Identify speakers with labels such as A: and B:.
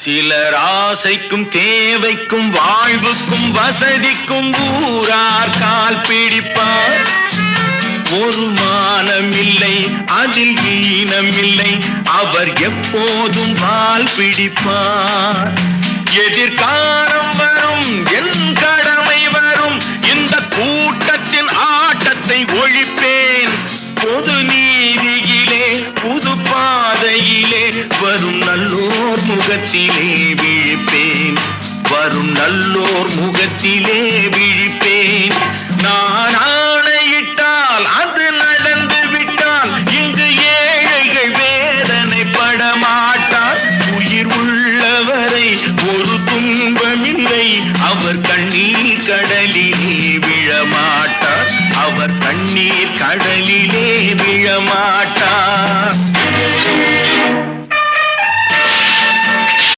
A: சிலர் ஆசைக்கும் தேவைக்கும் வாழ்வுக்கும் வசதிக்கும் ஊரார் கால் பிடிப்பார். ஒரு மானம் இல்லை, அதில் ஈனம் இல்லை, அவர் எப்போதும் வால் பிடிப்பார். எதிர்காலம் வரும், என் கடமை வரும், இந்த கூட்டத்தின் ஆட்டத்தை ஒழிப்பேன். பொது நீதியிலே புது பாதையிலே வரும் நல்லோர் முகத்திலே விழிப்பேன். வரும் நல்லோர் முகத்திலே விழிப்பேன். நான் ஆணையிட்டால் அது நடந்து விட்டால் இங்கு ஏழைகள் வேதனைப்பட மாட்டார். உயிர் உள்ளவரை ஒரு துன்பமில்லை, அவர் கண்ணீர் கடலிலே விழமாட்டார். அவர் கண்ணீர் கடலிலே